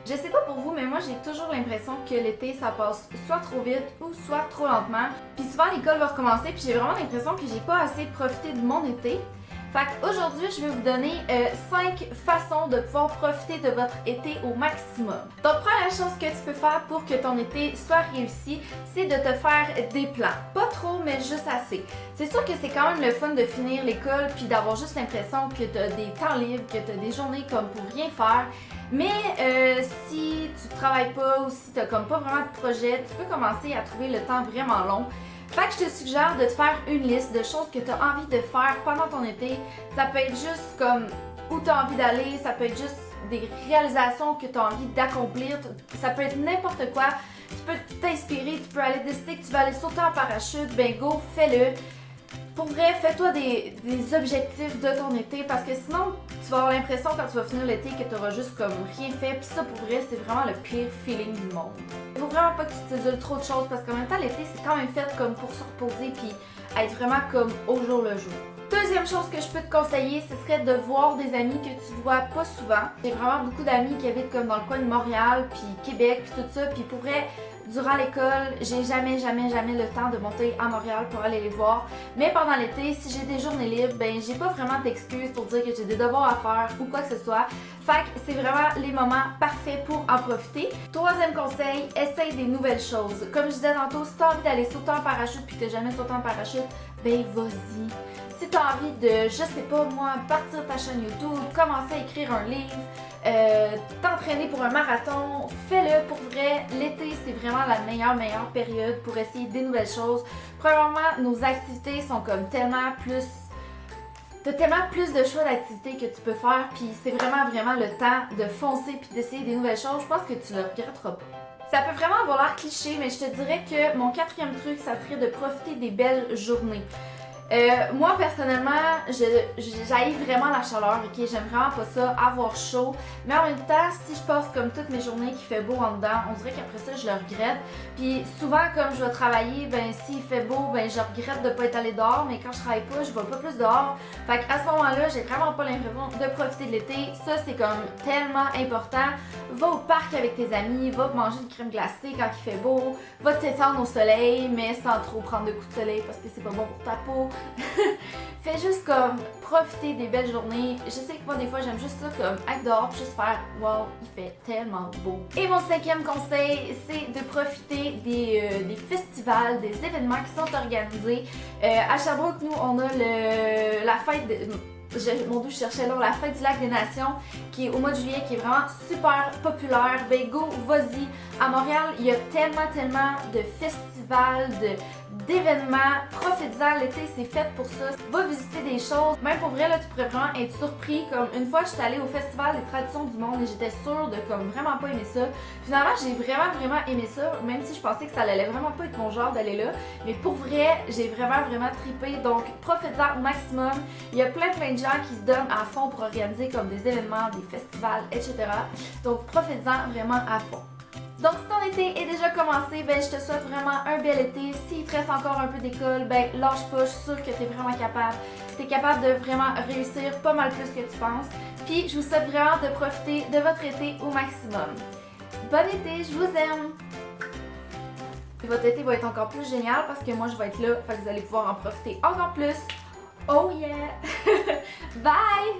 Je sais pas pour vous, mais moi j'ai toujours l'impression que l'été ça passe soit trop vite ou soit trop lentement. Puis souvent l'école va recommencer, puis j'ai vraiment l'impression que j'ai pas assez profité de mon été. Fait qu'aujourd'hui, je vais vous donner 5 façons de pouvoir profiter de votre été au maximum. Donc, première chose que tu peux faire pour que ton été soit réussi, c'est de te faire des plans. Pas trop, mais juste assez. C'est sûr que c'est quand même le fun de finir l'école puis d'avoir juste l'impression que tu as des temps libres, que tu as des journées comme pour rien faire. Mais si tu travailles pas ou si tu n'as comme pas vraiment de projet, tu peux commencer à trouver le temps vraiment long. Fait que je te suggère de te faire une liste de choses que tu as envie de faire pendant ton été. Ça peut être juste comme où tu as envie d'aller, ça peut être juste des réalisations que tu as envie d'accomplir, ça peut être n'importe quoi. Tu peux t'inspirer, tu peux aller décider que tu vas aller sauter en parachute, ben go, fais-le. Pour vrai, fais-toi des objectifs de ton été parce que sinon, tu vas avoir l'impression quand tu vas finir l'été que tu auras juste comme rien fait. Puis ça, pour vrai, c'est vraiment le pire feeling du monde. Il faut vraiment pas que tu t'isoles trop de choses parce qu'en même temps, l'été, c'est quand même fait comme pour se reposer puis être vraiment comme au jour le jour. Deuxième chose que je peux te conseiller, ce serait de voir des amis que tu vois pas souvent. J'ai vraiment beaucoup d'amis qui habitent comme dans le coin de Montréal, puis Québec, puis tout ça. Puis pour vrai, durant l'école, j'ai jamais le temps de monter à Montréal pour aller les voir. Mais pendant l'été, si j'ai des journées libres, ben j'ai pas vraiment d'excuses pour dire que j'ai des devoirs à faire ou quoi que ce soit. Fait que c'est vraiment les moments parfaits pour en profiter. Troisième conseil, essaye des nouvelles choses. Comme je disais tantôt, si t'as envie d'aller sauter en parachute puis que t'as jamais sauté en parachute, ben vas-y. Si tu as envie de, je sais pas moi, partir ta chaîne YouTube, commencer à écrire un livre, t'entraîner pour un marathon, fais-le pour vrai. L'été, c'est vraiment la meilleure période pour essayer des nouvelles choses. Premièrement, nos activités sont comme tellement plus... T'as tellement plus de choix d'activités que tu peux faire, puis c'est vraiment le temps de foncer puis d'essayer des nouvelles choses. Je pense que tu le regretteras pas. Ça peut vraiment avoir l'air cliché, mais je te dirais que mon quatrième truc, ça serait de profiter des belles journées. Moi personnellement, j'haïs vraiment la chaleur, ok? J'aime vraiment pas ça, avoir chaud. Mais en même temps, si je passe comme toutes mes journées qu'il fait beau en dedans, on dirait qu'après ça, je le regrette. Puis souvent, comme je vais travailler, ben s'il fait beau, ben je regrette de pas être allée dehors. Mais quand je travaille pas, je vais pas plus dehors. Fait qu'à ce moment-là, j'ai vraiment pas l'impression de profiter de l'été. Ça, c'est comme tellement important. Va au parc avec tes amis, va manger une crème glacée quand il fait beau, va t'étendre au soleil, mais sans trop prendre de coups de soleil parce que c'est pas bon pour ta peau. Fais juste comme profiter des belles journées. Je sais que moi des fois j'aime juste ça comme être dehors juste faire wow, il fait tellement beau. Et mon cinquième conseil, c'est de profiter des festivals, des événements qui sont organisés. À Sherbrooke, nous on a la fête de... Mon Dieu, je cherchais là la fête du lac des Nations qui est au mois de juillet, qui est vraiment super populaire. Ben go, vas-y. À Montréal, il y a tellement de festivals, d'événements. Profite-en, l'été c'est fait pour ça. Va visiter des choses. Même pour vrai, là, tu pourrais vraiment être surpris. Comme une fois, je suis allée au Festival des traditions du monde et j'étais sûre de comme vraiment pas aimer ça. Finalement, j'ai vraiment aimé ça, même si je pensais que ça allait vraiment pas être mon genre d'aller là. Mais pour vrai, j'ai vraiment trippé. Donc, profite-en au maximum. Il y a plein de gens qui se donnent à fond pour organiser comme des événements, des festivals, etc. Donc, profite-en vraiment à fond. Donc si ton été est déjà commencé, ben je te souhaite vraiment un bel été. S'il te reste encore un peu d'école, ben lâche pas, je suis sûre que tu es vraiment capable. Tu es capable de vraiment réussir pas mal plus que tu penses. Puis je vous souhaite vraiment de profiter de votre été au maximum. Bon été, je vous aime! Votre été va être encore plus génial parce que moi je vais être là, fait que vous allez pouvoir en profiter encore plus. Oh yeah! Bye!